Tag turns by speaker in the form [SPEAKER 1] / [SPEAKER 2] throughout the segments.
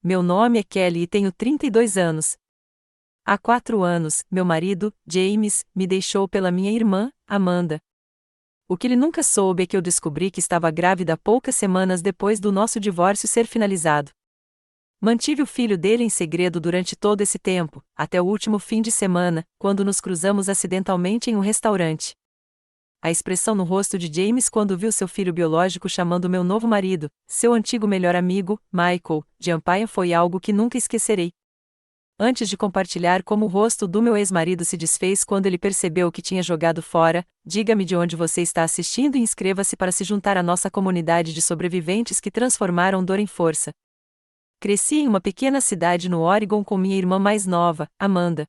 [SPEAKER 1] meu nome é Kelly e tenho 32 anos. Há 4 anos, meu marido, James, me deixou pela minha irmã, Amanda. O que ele nunca soube é que eu descobri que estava grávida poucas semanas depois do nosso divórcio ser finalizado. Mantive o filho dele em segredo durante todo esse tempo, até o último fim de semana, quando nos cruzamos acidentalmente em um restaurante. A expressão no rosto de James quando viu seu filho biológico chamando meu novo marido, seu antigo melhor amigo, Michael, de Empire foi algo que nunca esquecerei. Antes de compartilhar como o rosto do meu ex-marido se desfez quando ele percebeu que tinha jogado fora, diga-me de onde você está assistindo e inscreva-se para se juntar à nossa comunidade de sobreviventes que transformaram dor em força. Cresci em uma pequena cidade no Oregon com minha irmã mais nova, Amanda.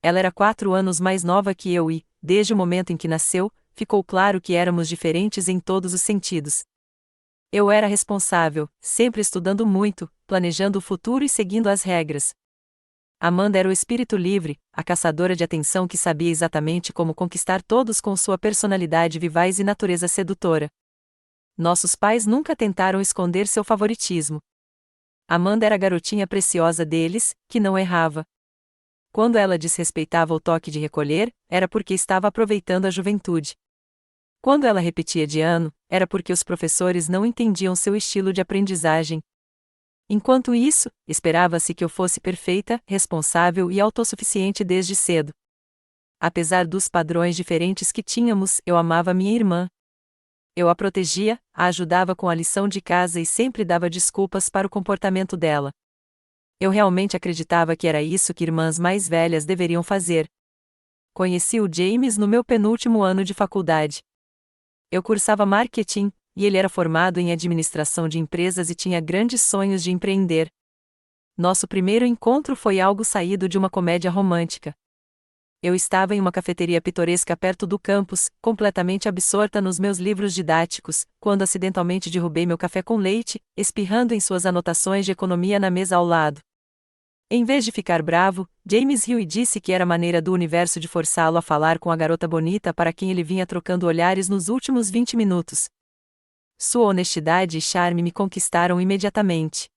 [SPEAKER 1] Ela era 4 anos mais nova que eu e, desde o momento em que nasceu, ficou claro que éramos diferentes em todos os sentidos. Eu era responsável, sempre estudando muito, planejando o futuro e seguindo as regras. Amanda era o espírito livre, a caçadora de atenção que sabia exatamente como conquistar todos com sua personalidade vivaz e natureza sedutora. Nossos pais nunca tentaram esconder seu favoritismo. Amanda era a garotinha preciosa deles, que não errava. Quando ela desrespeitava o toque de recolher, era porque estava aproveitando a juventude. Quando ela repetia de ano, era porque os professores não entendiam seu estilo de aprendizagem. Enquanto isso, esperava-se que eu fosse perfeita, responsável e autossuficiente desde cedo. Apesar dos padrões diferentes que tínhamos, eu amava minha irmã. Eu a protegia, a ajudava com a lição de casa e sempre dava desculpas para o comportamento dela. Eu realmente acreditava que era isso que irmãs mais velhas deveriam fazer. Conheci o James no meu penúltimo ano de faculdade. Eu cursava marketing, e ele era formado em administração de empresas e tinha grandes sonhos de empreender. Nosso primeiro encontro foi algo saído de uma comédia romântica. Eu estava em uma cafeteria pitoresca perto do campus, completamente absorta nos meus livros didáticos, quando acidentalmente derrubei meu café com leite, espirrando em suas anotações de economia na mesa ao lado. Em vez de ficar bravo, James riu e disse que era maneira do universo de forçá-lo a falar com a garota bonita para quem ele vinha trocando olhares nos últimos 20 minutos. Sua honestidade e charme me conquistaram imediatamente.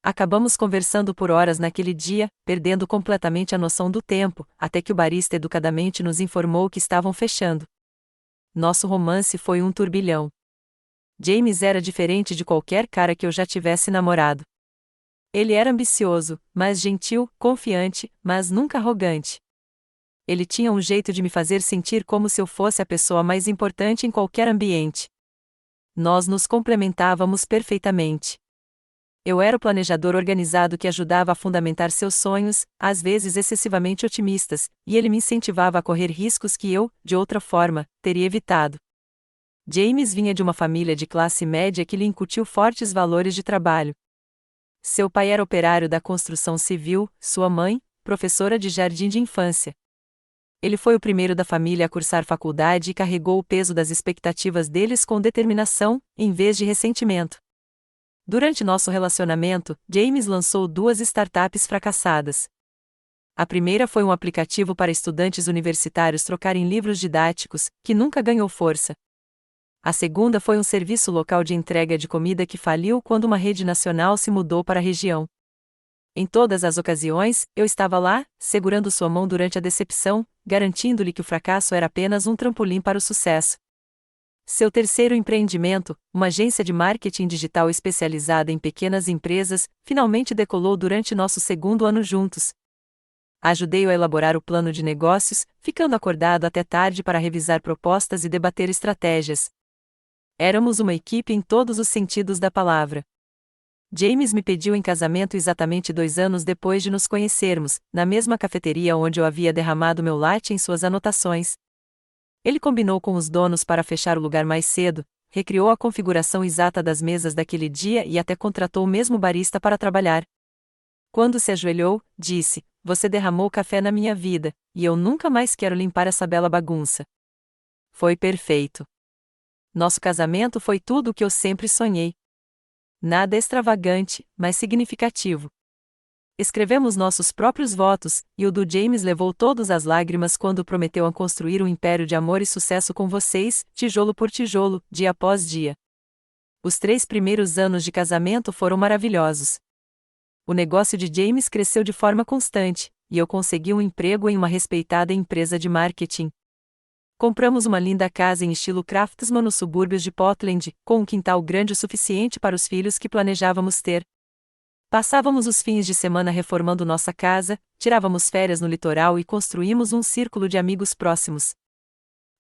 [SPEAKER 1] Acabamos conversando por horas naquele dia, perdendo completamente a noção do tempo, até que o barista educadamente nos informou que estavam fechando. Nosso romance foi um turbilhão. James era diferente de qualquer cara que eu já tivesse namorado. Ele era ambicioso, mas gentil, confiante, mas nunca arrogante. Ele tinha um jeito de me fazer sentir como se eu fosse a pessoa mais importante em qualquer ambiente. Nós nos complementávamos perfeitamente. Eu era o planejador organizado que ajudava a fundamentar seus sonhos, às vezes excessivamente otimistas, e ele me incentivava a correr riscos que eu, de outra forma, teria evitado. James vinha de uma família de classe média que lhe incutiu fortes valores de trabalho. Seu pai era operário da construção civil, sua mãe, professora de jardim de infância. Ele foi o primeiro da família a cursar faculdade e carregou o peso das expectativas deles com determinação, em vez de ressentimento. Durante nosso relacionamento, James lançou 2 startups fracassadas. A primeira foi um aplicativo para estudantes universitários trocarem livros didáticos, que nunca ganhou força. A segunda foi um serviço local de entrega de comida que faliu quando uma rede nacional se mudou para a região. Em todas as ocasiões, eu estava lá, segurando sua mão durante a decepção, garantindo-lhe que o fracasso era apenas um trampolim para o sucesso. Seu terceiro empreendimento, uma agência de marketing digital especializada em pequenas empresas, finalmente decolou durante nosso segundo ano juntos. Ajudei-o a elaborar o plano de negócios, ficando acordado até tarde para revisar propostas e debater estratégias. Éramos uma equipe em todos os sentidos da palavra. James me pediu em casamento exatamente 2 anos depois de nos conhecermos, na mesma cafeteria onde eu havia derramado meu latte em suas anotações. Ele combinou com os donos para fechar o lugar mais cedo, recriou a configuração exata das mesas daquele dia e até contratou o mesmo barista para trabalhar. Quando se ajoelhou, disse: "Você derramou café na minha vida, e eu nunca mais quero limpar essa bela bagunça." Foi perfeito. Nosso casamento foi tudo o que eu sempre sonhei. Nada extravagante, mas significativo. Escrevemos nossos próprios votos, e o do James levou todas as lágrimas quando prometeu a construir um império de amor e sucesso com vocês, tijolo por tijolo, dia após dia. Os 3 primeiros anos de casamento foram maravilhosos. O negócio de James cresceu de forma constante, e eu consegui um emprego em uma respeitada empresa de marketing. Compramos uma linda casa em estilo craftsman nos subúrbios de Portland, com um quintal grande o suficiente para os filhos que planejávamos ter. Passávamos os fins de semana reformando nossa casa, tirávamos férias no litoral e construímos um círculo de amigos próximos.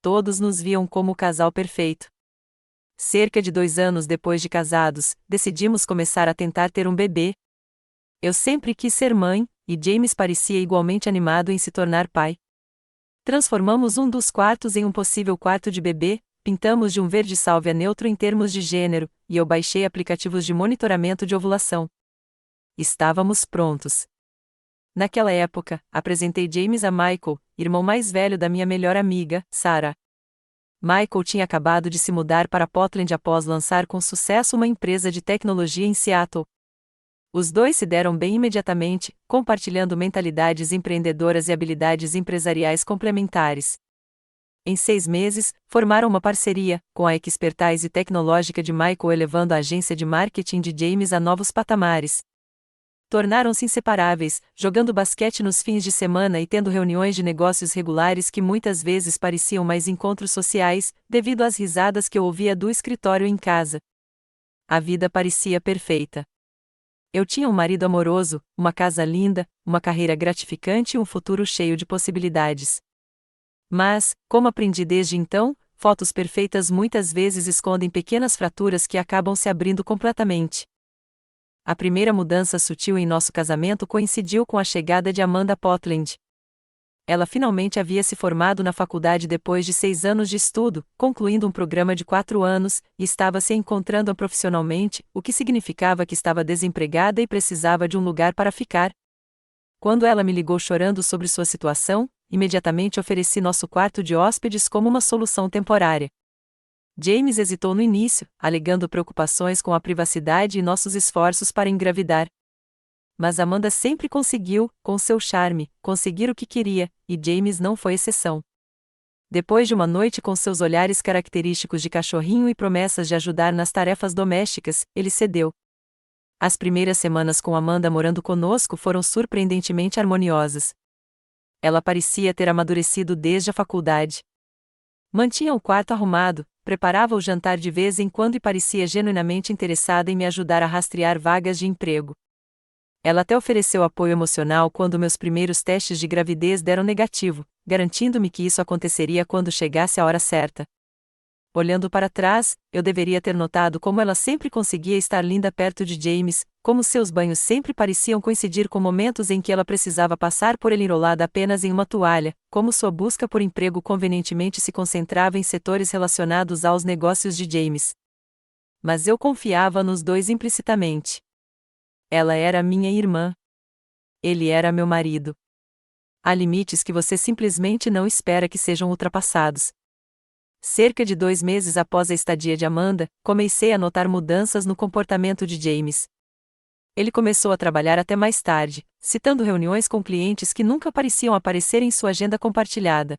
[SPEAKER 1] Todos nos viam como o casal perfeito. Cerca de 2 anos depois de casados, decidimos começar a tentar ter um bebê. Eu sempre quis ser mãe, e James parecia igualmente animado em se tornar pai. Transformamos um dos quartos em um possível quarto de bebê, pintamos de um verde sálvia neutro em termos de gênero, e eu baixei aplicativos de monitoramento de ovulação. Estávamos prontos. Naquela época, apresentei James a Michael, irmão mais velho da minha melhor amiga, Sarah. Michael tinha acabado de se mudar para Portland após lançar com sucesso uma empresa de tecnologia em Seattle. Os dois se deram bem imediatamente, compartilhando mentalidades empreendedoras e habilidades empresariais complementares. Em 6 meses, formaram uma parceria, com a expertise tecnológica de Michael elevando a agência de marketing de James a novos patamares. Tornaram-se inseparáveis, jogando basquete nos fins de semana e tendo reuniões de negócios regulares que muitas vezes pareciam mais encontros sociais, devido às risadas que eu ouvia do escritório em casa. A vida parecia perfeita. Eu tinha um marido amoroso, uma casa linda, uma carreira gratificante e um futuro cheio de possibilidades. Mas, como aprendi desde então, fotos perfeitas muitas vezes escondem pequenas fraturas que acabam se abrindo completamente. A primeira mudança sutil em nosso casamento coincidiu com a chegada de Amanda Portland. Ela finalmente havia se formado na faculdade depois de 6 anos de estudo, concluindo um programa de 4 anos, e estava se encontrando profissionalmente, o que significava que estava desempregada e precisava de um lugar para ficar. Quando ela me ligou chorando sobre sua situação, imediatamente ofereci nosso quarto de hóspedes como uma solução temporária. James hesitou no início, alegando preocupações com a privacidade e nossos esforços para engravidar. Mas Amanda sempre conseguiu, com seu charme, conseguir o que queria, e James não foi exceção. Depois de uma noite com seus olhares característicos de cachorrinho e promessas de ajudar nas tarefas domésticas, ele cedeu. As primeiras semanas com Amanda morando conosco foram surpreendentemente harmoniosas. Ela parecia ter amadurecido desde a faculdade. Mantinha o quarto arrumado, preparava o jantar de vez em quando e parecia genuinamente interessada em me ajudar a rastrear vagas de emprego. Ela até ofereceu apoio emocional quando meus primeiros testes de gravidez deram negativo, garantindo-me que isso aconteceria quando chegasse a hora certa. Olhando para trás, eu deveria ter notado como ela sempre conseguia estar linda perto de James, como seus banhos sempre pareciam coincidir com momentos em que ela precisava passar por ele enrolada apenas em uma toalha, como sua busca por emprego convenientemente se concentrava em setores relacionados aos negócios de James. Mas eu confiava nos dois implicitamente. Ela era minha irmã. Ele era meu marido. Há limites que você simplesmente não espera que sejam ultrapassados. Cerca de 2 meses após a estadia de Amanda, comecei a notar mudanças no comportamento de James. Ele começou a trabalhar até mais tarde, citando reuniões com clientes que nunca pareciam aparecer em sua agenda compartilhada.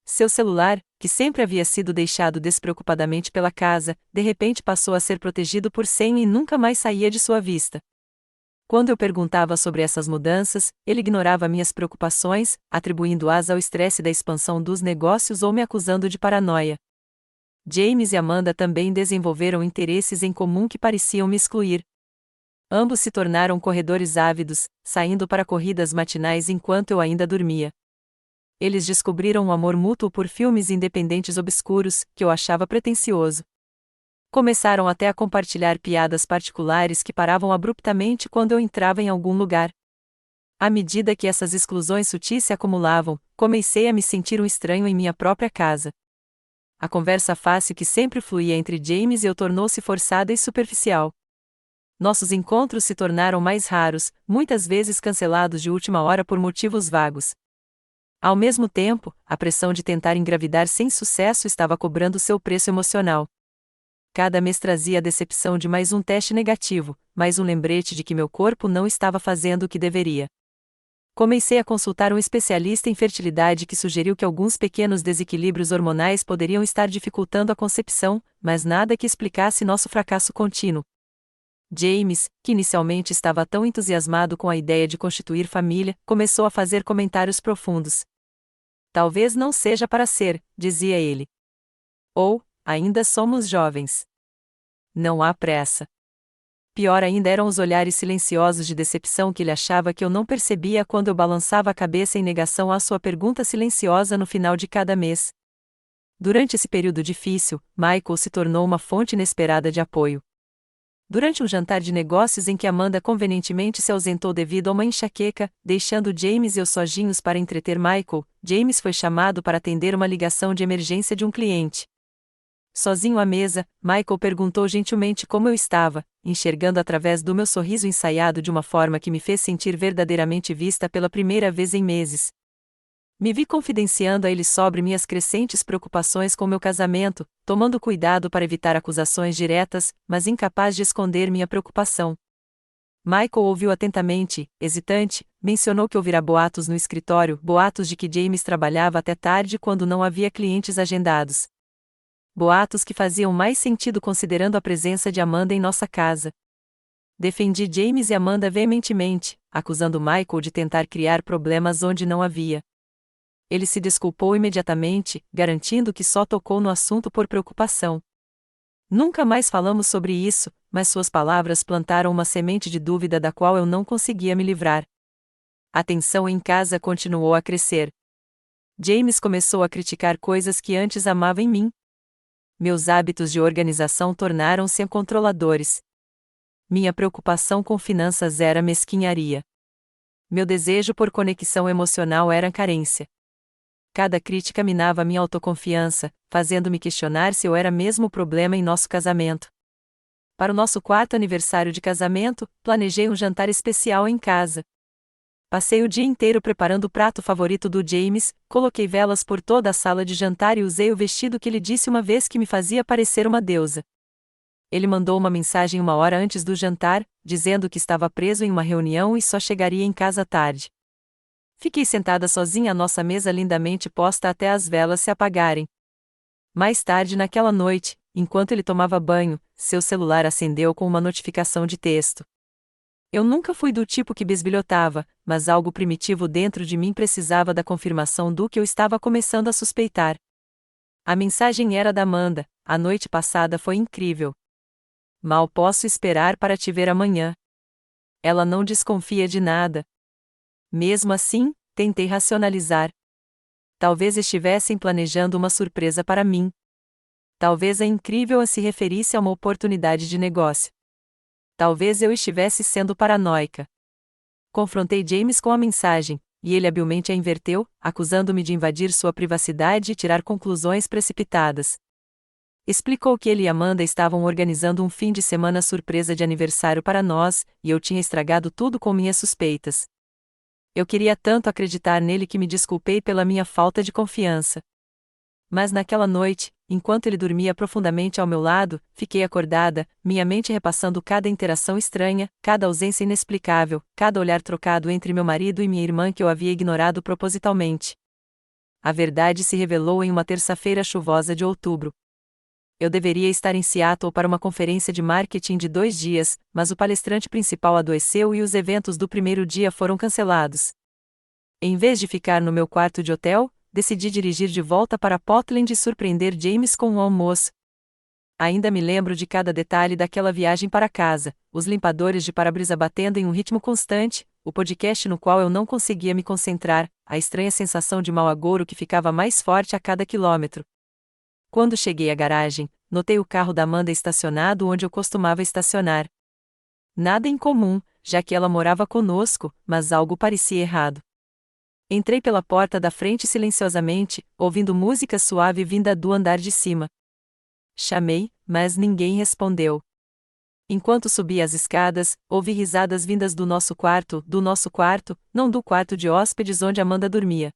[SPEAKER 1] Seu celular, que sempre havia sido deixado despreocupadamente pela casa, de repente passou a ser protegido por senha e nunca mais saía de sua vista. Quando eu perguntava sobre essas mudanças, ele ignorava minhas preocupações, atribuindo-as ao estresse da expansão dos negócios ou me acusando de paranoia. James e Amanda também desenvolveram interesses em comum que pareciam me excluir. Ambos se tornaram corredores ávidos, saindo para corridas matinais enquanto eu ainda dormia. Eles descobriram um amor mútuo por filmes independentes obscuros, que eu achava pretensioso. Começaram até a compartilhar piadas particulares que paravam abruptamente quando eu entrava em algum lugar. À medida que essas exclusões sutis se acumulavam, comecei a me sentir um estranho em minha própria casa. A conversa fácil que sempre fluía entre James e eu tornou-se forçada e superficial. Nossos encontros se tornaram mais raros, muitas vezes cancelados de última hora por motivos vagos. Ao mesmo tempo, a pressão de tentar engravidar sem sucesso estava cobrando seu preço emocional. Cada mês trazia a decepção de mais um teste negativo, mais um lembrete de que meu corpo não estava fazendo o que deveria. Comecei a consultar um especialista em fertilidade que sugeriu que alguns pequenos desequilíbrios hormonais poderiam estar dificultando a concepção, mas nada que explicasse nosso fracasso contínuo. James, que inicialmente estava tão entusiasmado com a ideia de constituir família, começou a fazer comentários profundos. Talvez não seja para ser, dizia ele. Ou, ainda somos jovens. Não há pressa. Pior ainda eram os olhares silenciosos de decepção que ele achava que eu não percebia quando eu balançava a cabeça em negação à sua pergunta silenciosa no final de cada mês. Durante esse período difícil, Michael se tornou uma fonte inesperada de apoio. Durante um jantar de negócios em que Amanda convenientemente se ausentou devido a uma enxaqueca, deixando James e eu sozinhos para entreter Michael, James foi chamado para atender uma ligação de emergência de um cliente. Sozinho à mesa, Michael perguntou gentilmente como eu estava, enxergando através do meu sorriso ensaiado de uma forma que me fez sentir verdadeiramente vista pela primeira vez em meses. Me vi confidenciando a ele sobre minhas crescentes preocupações com meu casamento, tomando cuidado para evitar acusações diretas, mas incapaz de esconder minha preocupação. Michael ouviu atentamente, hesitante, mencionou que ouvira boatos no escritório, boatos de que James trabalhava até tarde quando não havia clientes agendados. Boatos que faziam mais sentido considerando a presença de Amanda em nossa casa. Defendi James e Amanda veementemente, acusando Michael de tentar criar problemas onde não havia. Ele se desculpou imediatamente, garantindo que só tocou no assunto por preocupação. Nunca mais falamos sobre isso, mas suas palavras plantaram uma semente de dúvida da qual eu não conseguia me livrar. A tensão em casa continuou a crescer. James começou a criticar coisas que antes amava em mim. Meus hábitos de organização tornaram-se controladores. Minha preocupação com finanças era mesquinharia. Meu desejo por conexão emocional era carência. Cada crítica minava minha autoconfiança, fazendo-me questionar se eu era mesmo o problema em nosso casamento. Para o nosso 4º aniversário de casamento, planejei um jantar especial em casa. Passei o dia inteiro preparando o prato favorito do James, coloquei velas por toda a sala de jantar e usei o vestido que ele disse uma vez que me fazia parecer uma deusa. Ele mandou uma mensagem 1 hora antes do jantar, dizendo que estava preso em uma reunião e só chegaria em casa tarde. Fiquei sentada sozinha à nossa mesa lindamente posta até as velas se apagarem. Mais tarde naquela noite, enquanto ele tomava banho, seu celular acendeu com uma notificação de texto. Eu nunca fui do tipo que bisbilhotava, mas algo primitivo dentro de mim precisava da confirmação do que eu estava começando a suspeitar. A mensagem era da Amanda: a noite passada foi incrível. Mal posso esperar para te ver amanhã. Ela não desconfia de nada. Mesmo assim, tentei racionalizar. Talvez estivessem planejando uma surpresa para mim. Talvez a incrível se referisse a uma oportunidade de negócio. Talvez eu estivesse sendo paranoica. Confrontei James com a mensagem, e ele habilmente a inverteu, acusando-me de invadir sua privacidade e tirar conclusões precipitadas. Explicou que ele e Amanda estavam organizando um fim de semana surpresa de aniversário para nós, e eu tinha estragado tudo com minhas suspeitas. Eu queria tanto acreditar nele que me desculpei pela minha falta de confiança. Mas naquela noite, enquanto ele dormia profundamente ao meu lado, fiquei acordada, minha mente repassando cada interação estranha, cada ausência inexplicável, cada olhar trocado entre meu marido e minha irmã que eu havia ignorado propositalmente. A verdade se revelou em uma terça-feira chuvosa de outubro. Eu deveria estar em Seattle para uma conferência de marketing de 2 dias, mas o palestrante principal adoeceu e os eventos do primeiro dia foram cancelados. Em vez de ficar no meu quarto de hotel, decidi dirigir de volta para Portland e surpreender James com um almoço. Ainda me lembro de cada detalhe daquela viagem para casa, os limpadores de para-brisa batendo em um ritmo constante, o podcast no qual eu não conseguia me concentrar, a estranha sensação de mau agouro que ficava mais forte a cada quilômetro. Quando cheguei à garagem, notei o carro da Amanda estacionado onde eu costumava estacionar. Nada em comum, já que ela morava conosco, mas algo parecia errado. Entrei pela porta da frente silenciosamente, ouvindo música suave vinda do andar de cima. Chamei, mas ninguém respondeu. Enquanto subia as escadas, ouvi risadas vindas do nosso quarto, não do quarto de hóspedes onde Amanda dormia.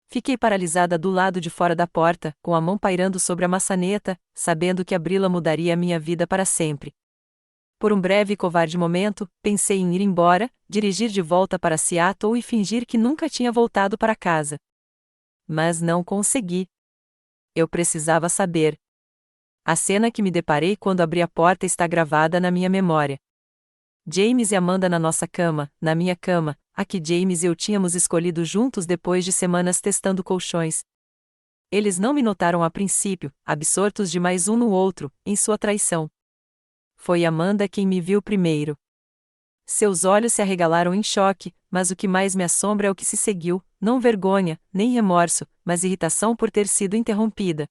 [SPEAKER 1] Fiquei paralisada do lado de fora da porta, com a mão pairando sobre a maçaneta, sabendo que abri-la mudaria a minha vida para sempre. Por um breve e covarde momento, pensei em ir embora, dirigir de volta para Seattle e fingir que nunca tinha voltado para casa. Mas não consegui. Eu precisava saber. A cena que me deparei quando abri a porta está gravada na minha memória. James e Amanda na nossa cama, na minha cama, a que James e eu tínhamos escolhido juntos depois de semanas testando colchões. Eles não me notaram a princípio, absortos de mais um no outro, em sua traição. Foi Amanda quem me viu primeiro. Seus olhos se arregalaram em choque, mas o que mais me assombra é o que se seguiu, não vergonha, nem remorso, mas irritação por ter sido interrompida.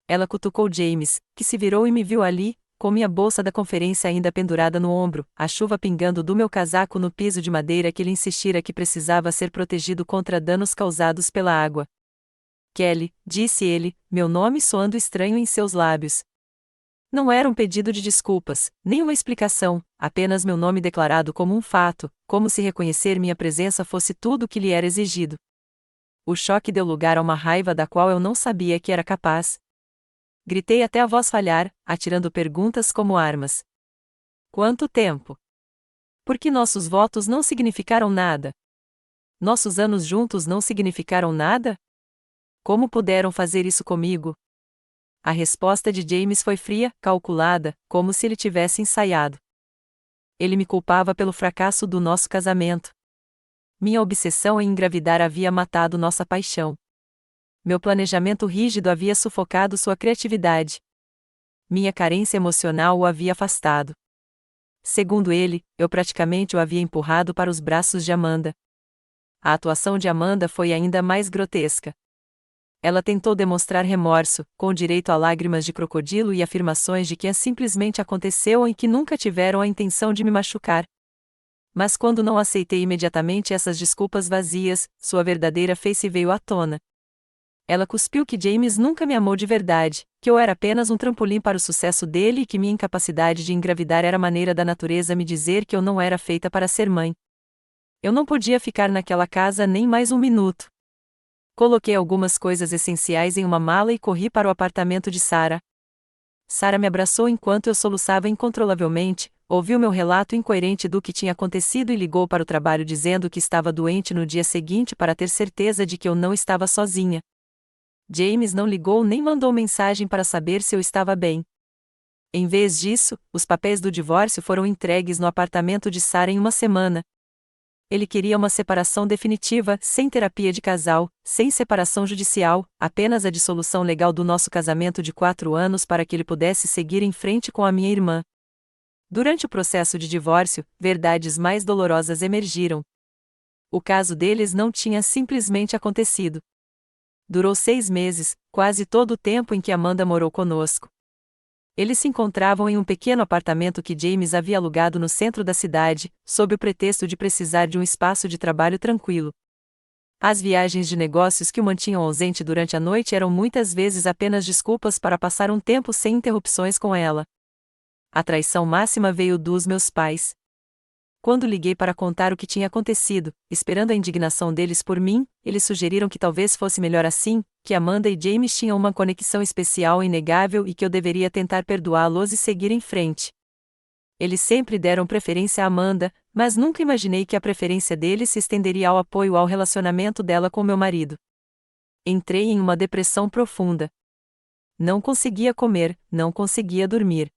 [SPEAKER 1] Ela cutucou James, que se virou e me viu ali, com minha bolsa da conferência ainda pendurada no ombro, a chuva pingando do meu casaco no piso de madeira que ele insistira que precisava ser protegido contra danos causados pela água. Kelly, disse ele, meu nome soando estranho em seus lábios. Não era um pedido de desculpas, nem uma explicação, apenas meu nome declarado como um fato, como se reconhecer minha presença fosse tudo o que lhe era exigido. O choque deu lugar a uma raiva da qual eu não sabia que era capaz. Gritei até a voz falhar, atirando perguntas como armas. Quanto tempo? Por que nossos votos não significaram nada? Nossos anos juntos não significaram nada? Como puderam fazer isso comigo? A resposta de James foi fria, calculada, como se ele tivesse ensaiado. Ele me culpava pelo fracasso do nosso casamento. Minha obsessão em engravidar havia matado nossa paixão. Meu planejamento rígido havia sufocado sua criatividade. Minha carência emocional o havia afastado. Segundo ele, eu praticamente o havia empurrado para os braços de Amanda. A atuação de Amanda foi ainda mais grotesca. Ela tentou demonstrar remorso, com direito a lágrimas de crocodilo e afirmações de que simplesmente aconteceu e que nunca tiveram a intenção de me machucar. Mas quando não aceitei imediatamente essas desculpas vazias, sua verdadeira face veio à tona. Ela cuspiu que James nunca me amou de verdade, que eu era apenas um trampolim para o sucesso dele e que minha incapacidade de engravidar era maneira da natureza me dizer que eu não era feita para ser mãe. Eu não podia ficar naquela casa nem mais um minuto. Coloquei algumas coisas essenciais em uma mala e corri para o apartamento de Sarah. Sarah me abraçou enquanto eu soluçava incontrolavelmente, ouviu meu relato incoerente do que tinha acontecido e ligou para o trabalho dizendo que estava doente no dia seguinte para ter certeza de que eu não estava sozinha. James não ligou nem mandou mensagem para saber se eu estava bem. Em vez disso, os papéis do divórcio foram entregues no apartamento de Sarah em uma semana. Ele queria uma separação definitiva, sem terapia de casal, sem separação judicial, apenas a dissolução legal do nosso casamento de 4 anos para que ele pudesse seguir em frente com a minha irmã. Durante o processo de divórcio, verdades mais dolorosas emergiram. O caso deles não tinha simplesmente acontecido. Durou 6 meses, quase todo o tempo em que Amanda morou conosco. Eles se encontravam em um pequeno apartamento que James havia alugado no centro da cidade, sob o pretexto de precisar de um espaço de trabalho tranquilo. As viagens de negócios que o mantinham ausente durante a noite eram muitas vezes apenas desculpas para passar um tempo sem interrupções com ela. A traição máxima veio dos meus pais. Quando liguei para contar o que tinha acontecido, esperando a indignação deles por mim, eles sugeriram que talvez fosse melhor assim, que Amanda e James tinham uma conexão especial e inegável e que eu deveria tentar perdoá-los e seguir em frente. Eles sempre deram preferência a Amanda, mas nunca imaginei que a preferência deles se estenderia ao apoio ao relacionamento dela com meu marido. Entrei em uma depressão profunda. Não conseguia comer, não conseguia dormir.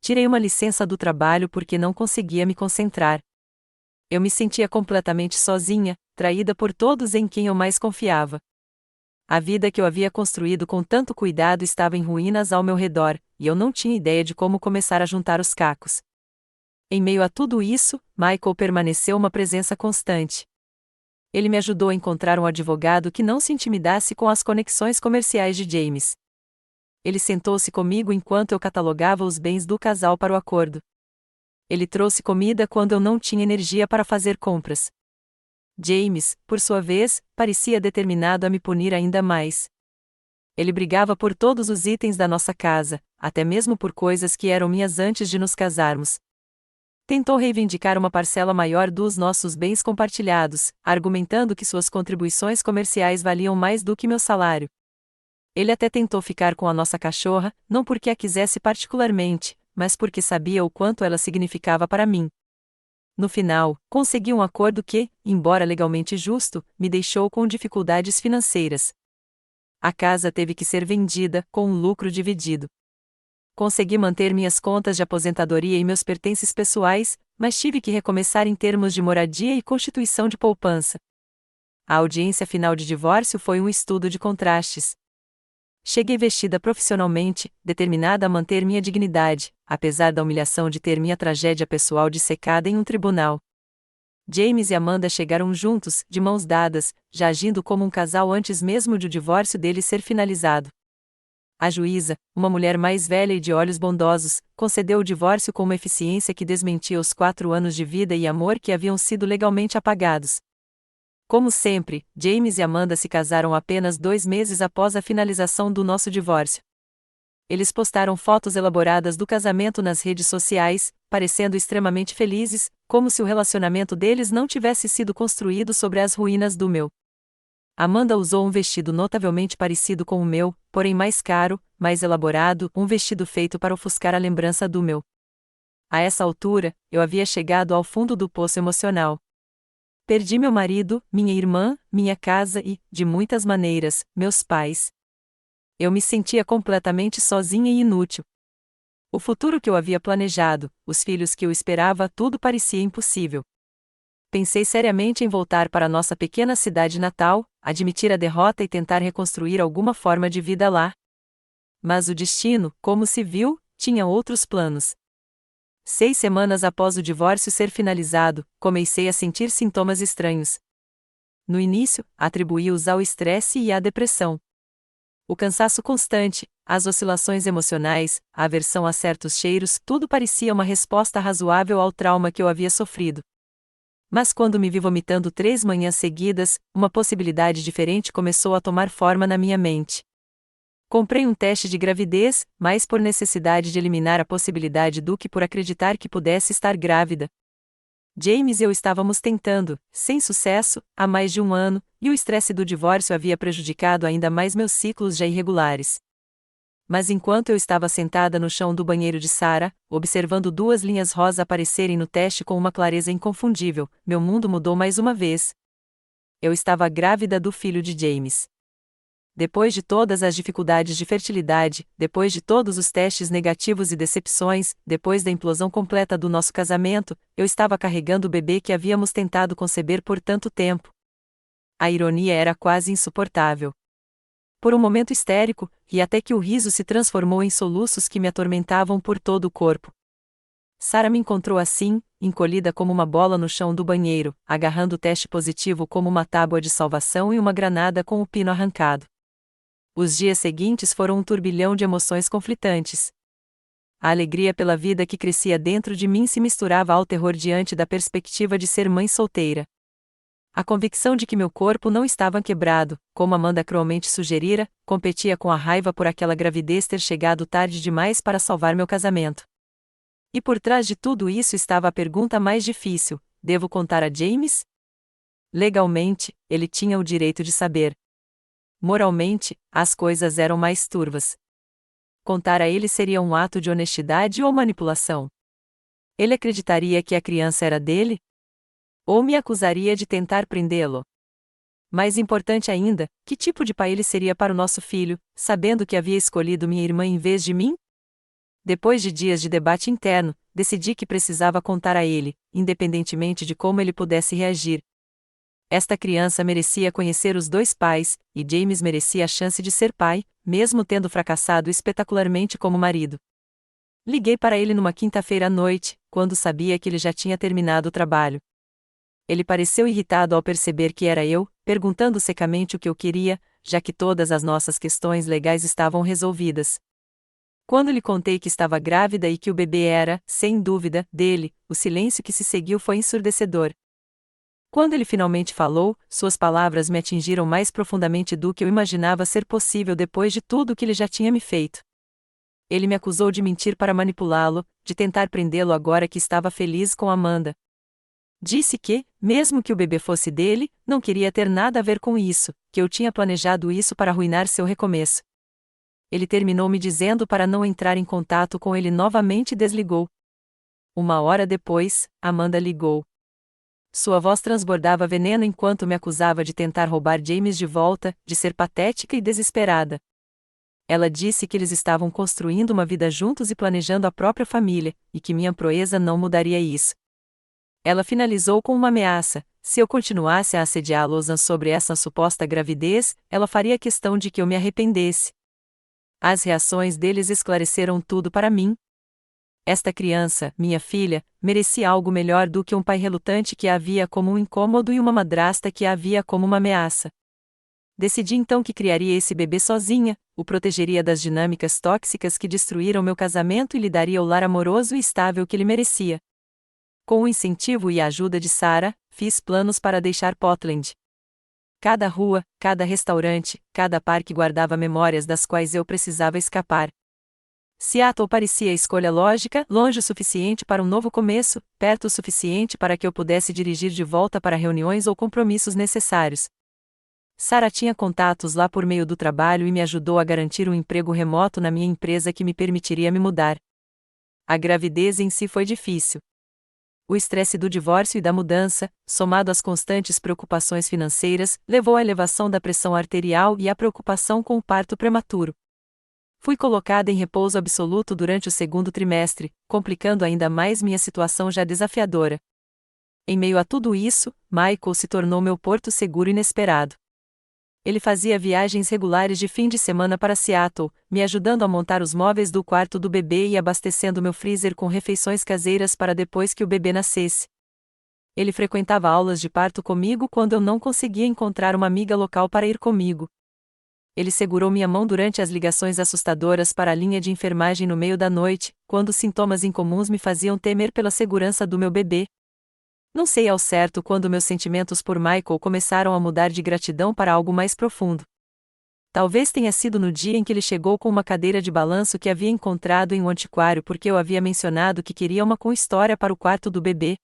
[SPEAKER 1] Tirei uma licença do trabalho porque não conseguia me concentrar. Eu me sentia completamente sozinha, traída por todos em quem eu mais confiava. A vida que eu havia construído com tanto cuidado estava em ruínas ao meu redor, e eu não tinha ideia de como começar a juntar os cacos. Em meio a tudo isso, Michael permaneceu uma presença constante. Ele me ajudou a encontrar um advogado que não se intimidasse com as conexões comerciais de James. Ele sentou-se comigo enquanto eu catalogava os bens do casal para o acordo. Ele trouxe comida quando eu não tinha energia para fazer compras. James, por sua vez, parecia determinado a me punir ainda mais. Ele brigava por todos os itens da nossa casa, até mesmo por coisas que eram minhas antes de nos casarmos. Tentou reivindicar uma parcela maior dos nossos bens compartilhados, argumentando que suas contribuições comerciais valiam mais do que meu salário. Ele até tentou ficar com a nossa cachorra, não porque a quisesse particularmente, mas porque sabia o quanto ela significava para mim. No final, consegui um acordo que, embora legalmente justo, me deixou com dificuldades financeiras. A casa teve que ser vendida, com um lucro dividido. Consegui manter minhas contas de aposentadoria e meus pertences pessoais, mas tive que recomeçar em termos de moradia e constituição de poupança. A audiência final de divórcio foi um estudo de contrastes. Cheguei vestida profissionalmente, determinada a manter minha dignidade, apesar da humilhação de ter minha tragédia pessoal dissecada em um tribunal. James e Amanda chegaram juntos, de mãos dadas, já agindo como um casal antes mesmo de o divórcio deles ser finalizado. A juíza, uma mulher mais velha e de olhos bondosos, concedeu o divórcio com uma eficiência que desmentia os 4 anos de vida e amor que haviam sido legalmente apagados. Como sempre, James e Amanda se casaram apenas 2 meses após a finalização do nosso divórcio. Eles postaram fotos elaboradas do casamento nas redes sociais, parecendo extremamente felizes, como se o relacionamento deles não tivesse sido construído sobre as ruínas do meu. Amanda usou um vestido notavelmente parecido com o meu, porém mais caro, mais elaborado, um vestido feito para ofuscar a lembrança do meu. A essa altura, eu havia chegado ao fundo do poço emocional. Perdi meu marido, minha irmã, minha casa e, de muitas maneiras, meus pais. Eu me sentia completamente sozinha e inútil. O futuro que eu havia planejado, os filhos que eu esperava, tudo parecia impossível. Pensei seriamente em voltar para nossa pequena cidade natal, admitir a derrota e tentar reconstruir alguma forma de vida lá. Mas o destino, como se viu, tinha outros planos. 6 semanas após o divórcio ser finalizado, comecei a sentir sintomas estranhos. No início, atribuí-os ao estresse e à depressão. O cansaço constante, as oscilações emocionais, a aversão a certos cheiros, tudo parecia uma resposta razoável ao trauma que eu havia sofrido. Mas quando me vi vomitando 3 manhãs seguidas, uma possibilidade diferente começou a tomar forma na minha mente. Comprei um teste de gravidez, mais por necessidade de eliminar a possibilidade do que por acreditar que pudesse estar grávida. James e eu estávamos tentando, sem sucesso, há mais de 1 ano, e o estresse do divórcio havia prejudicado ainda mais meus ciclos já irregulares. Mas enquanto eu estava sentada no chão do banheiro de Sarah, observando 2 linhas rosa aparecerem no teste com uma clareza inconfundível, meu mundo mudou mais uma vez. Eu estava grávida do filho de James. Depois de todas as dificuldades de fertilidade, depois de todos os testes negativos e decepções, depois da implosão completa do nosso casamento, eu estava carregando o bebê que havíamos tentado conceber por tanto tempo. A ironia era quase insuportável. Por um momento histérico, e até que o riso se transformou em soluços que me atormentavam por todo o corpo. Sarah me encontrou assim, encolhida como uma bola no chão do banheiro, agarrando o teste positivo como uma tábua de salvação e uma granada com o pino arrancado. Os dias seguintes foram um turbilhão de emoções conflitantes. A alegria pela vida que crescia dentro de mim se misturava ao terror diante da perspectiva de ser mãe solteira. A convicção de que meu corpo não estava quebrado, como Amanda cruelmente sugerira, competia com a raiva por aquela gravidez ter chegado tarde demais para salvar meu casamento. E por trás de tudo isso estava a pergunta mais difícil: devo contar a James? Legalmente, ele tinha o direito de saber. Moralmente, as coisas eram mais turvas. Contar a ele seria um ato de honestidade ou manipulação? Ele acreditaria que a criança era dele? Ou me acusaria de tentar prendê-lo? Mais importante ainda, que tipo de pai ele seria para o nosso filho, sabendo que havia escolhido minha irmã em vez de mim? Depois de dias de debate interno, decidi que precisava contar a ele, independentemente de como ele pudesse reagir. Esta criança merecia conhecer os 2 pais, e James merecia a chance de ser pai, mesmo tendo fracassado espetacularmente como marido. Liguei para ele numa quinta-feira à noite, quando sabia que ele já tinha terminado o trabalho. Ele pareceu irritado ao perceber que era eu, perguntando secamente o que eu queria, já que todas as nossas questões legais estavam resolvidas. Quando lhe contei que estava grávida e que o bebê era, sem dúvida, dele, o silêncio que se seguiu foi ensurdecedor. Quando ele finalmente falou, suas palavras me atingiram mais profundamente do que eu imaginava ser possível depois de tudo o que ele já tinha me feito. Ele me acusou de mentir para manipulá-lo, de tentar prendê-lo agora que estava feliz com Amanda. Disse que, mesmo que o bebê fosse dele, não queria ter nada a ver com isso, que eu tinha planejado isso para arruinar seu recomeço. Ele terminou me dizendo para não entrar em contato com ele novamente e desligou. 1 hora depois, Amanda ligou. Sua voz transbordava veneno enquanto me acusava de tentar roubar James de volta, de ser patética e desesperada. Ela disse que eles estavam construindo uma vida juntos e planejando a própria família, e que minha proeza não mudaria isso. Ela finalizou com uma ameaça: se eu continuasse a assediá-los sobre essa suposta gravidez, ela faria questão de que eu me arrependesse. As reações deles esclareceram tudo para mim. Esta criança, minha filha, merecia algo melhor do que um pai relutante que a havia como um incômodo e uma madrasta que a havia como uma ameaça. Decidi então que criaria esse bebê sozinha, o protegeria das dinâmicas tóxicas que destruíram meu casamento e lhe daria o lar amoroso e estável que ele merecia. Com o incentivo e a ajuda de Sarah, fiz planos para deixar Portland. Cada rua, cada restaurante, cada parque guardava memórias das quais eu precisava escapar. Seattle parecia a escolha lógica, longe o suficiente para um novo começo, perto o suficiente para que eu pudesse dirigir de volta para reuniões ou compromissos necessários. Sarah tinha contatos lá por meio do trabalho e me ajudou a garantir um emprego remoto na minha empresa que me permitiria me mudar. A gravidez em si foi difícil. O estresse do divórcio e da mudança, somado às constantes preocupações financeiras, levou à elevação da pressão arterial e à preocupação com o parto prematuro. Fui colocada em repouso absoluto durante o segundo trimestre, complicando ainda mais minha situação já desafiadora. Em meio a tudo isso, Michael se tornou meu porto seguro inesperado. Ele fazia viagens regulares de fim de semana para Seattle, me ajudando a montar os móveis do quarto do bebê e abastecendo meu freezer com refeições caseiras para depois que o bebê nascesse. Ele frequentava aulas de parto comigo quando eu não conseguia encontrar uma amiga local para ir comigo. Ele segurou minha mão durante as ligações assustadoras para a linha de enfermagem no meio da noite, quando sintomas incomuns me faziam temer pela segurança do meu bebê. Não sei ao certo quando meus sentimentos por Michael começaram a mudar de gratidão para algo mais profundo. Talvez tenha sido no dia em que ele chegou com uma cadeira de balanço que havia encontrado em um antiquário porque eu havia mencionado que queria uma com história para o quarto do bebê.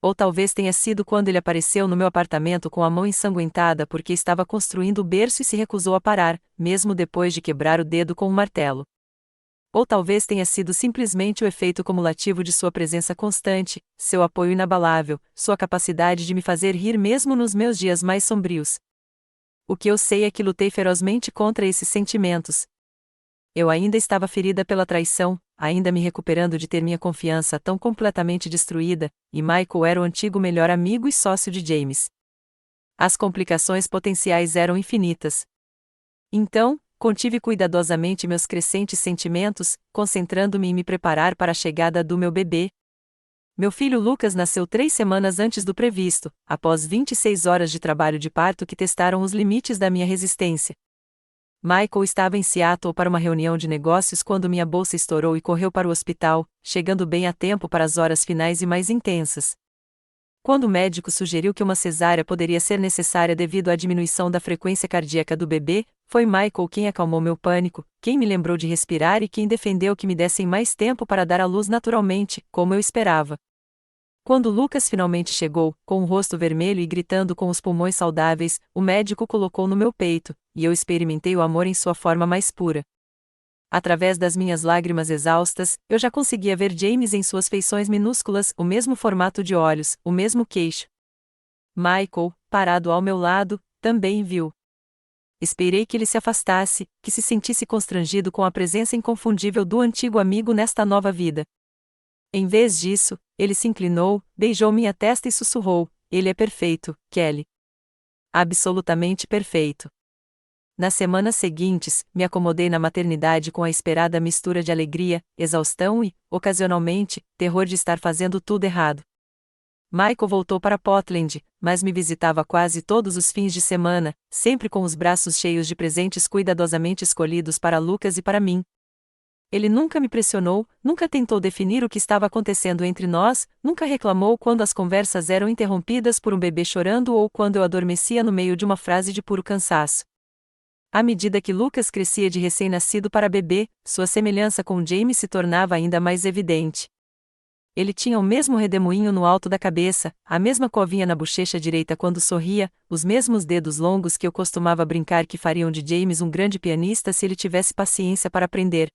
[SPEAKER 1] Ou talvez tenha sido quando ele apareceu no meu apartamento com a mão ensanguentada porque estava construindo o berço e se recusou a parar, mesmo depois de quebrar o dedo com um martelo. Ou talvez tenha sido simplesmente o efeito cumulativo de sua presença constante, seu apoio inabalável, sua capacidade de me fazer rir mesmo nos meus dias mais sombrios. O que eu sei é que lutei ferozmente contra esses sentimentos. Eu ainda estava ferida pela traição, ainda me recuperando de ter minha confiança tão completamente destruída, e Michael era o antigo melhor amigo e sócio de James. As complicações potenciais eram infinitas. Então, contive cuidadosamente meus crescentes sentimentos, concentrando-me em me preparar para a chegada do meu bebê. Meu filho Lucas nasceu 3 semanas antes do previsto, após 26 horas de trabalho de parto que testaram os limites da minha resistência. Michael estava em Seattle para uma reunião de negócios quando minha bolsa estourou e correu para o hospital, chegando bem a tempo para as horas finais e mais intensas. Quando o médico sugeriu que uma cesárea poderia ser necessária devido à diminuição da frequência cardíaca do bebê, foi Michael quem acalmou meu pânico, quem me lembrou de respirar e quem defendeu que me dessem mais tempo para dar à luz naturalmente, como eu esperava. Quando Lucas finalmente chegou, com o rosto vermelho e gritando com os pulmões saudáveis, o médico colocou no meu peito, e eu experimentei o amor em sua forma mais pura. Através das minhas lágrimas exaustas, eu já conseguia ver James em suas feições minúsculas, o mesmo formato de olhos, o mesmo queixo. Michael, parado ao meu lado, também viu. Esperei que ele se afastasse, que se sentisse constrangido com a presença inconfundível do antigo amigo nesta nova vida. Em vez disso, ele se inclinou, beijou minha testa e sussurrou: "Ele é perfeito, Kelly. Absolutamente perfeito." Nas semanas seguintes, me acomodei na maternidade com a esperada mistura de alegria, exaustão e, ocasionalmente, terror de estar fazendo tudo errado. Michael voltou para Portland, mas me visitava quase todos os fins de semana, sempre com os braços cheios de presentes cuidadosamente escolhidos para Lucas e para mim. Ele nunca me pressionou, nunca tentou definir o que estava acontecendo entre nós, nunca reclamou quando as conversas eram interrompidas por um bebê chorando ou quando eu adormecia no meio de uma frase de puro cansaço. À medida que Lucas crescia de recém-nascido para bebê, sua semelhança com James se tornava ainda mais evidente. Ele tinha o mesmo redemoinho no alto da cabeça, a mesma covinha na bochecha direita quando sorria, os mesmos dedos longos que eu costumava brincar que fariam de James um grande pianista se ele tivesse paciência para aprender.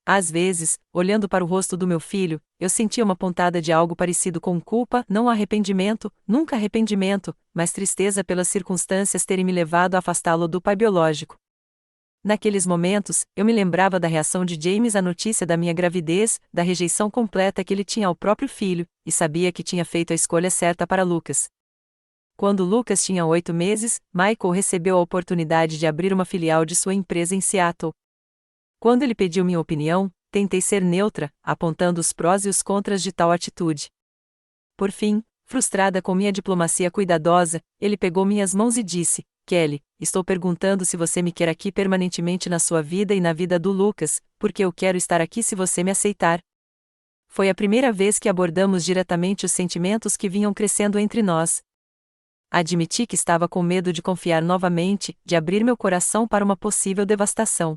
[SPEAKER 1] Às vezes, olhando para o rosto do meu filho, eu sentia uma pontada de algo parecido com culpa, não arrependimento, nunca arrependimento, mas tristeza pelas circunstâncias terem me levado a afastá-lo do pai biológico. Naqueles momentos, eu me lembrava da reação de James à notícia da minha gravidez, da rejeição completa que ele tinha ao próprio filho, e sabia que tinha feito a escolha certa para Lucas. Quando Lucas tinha 8 meses, Michael recebeu a oportunidade de abrir uma filial de sua empresa em Seattle. Quando ele pediu minha opinião, tentei ser neutra, apontando os prós e os contras de tal atitude. Por fim, frustrada com minha diplomacia cuidadosa, ele pegou minhas mãos e disse: Kelly, estou perguntando se você me quer aqui permanentemente na sua vida e na vida do Lucas, porque eu quero estar aqui se você me aceitar. Foi a primeira vez que abordamos diretamente os sentimentos que vinham crescendo entre nós. Admiti que estava com medo de confiar novamente, de abrir meu coração para uma possível devastação.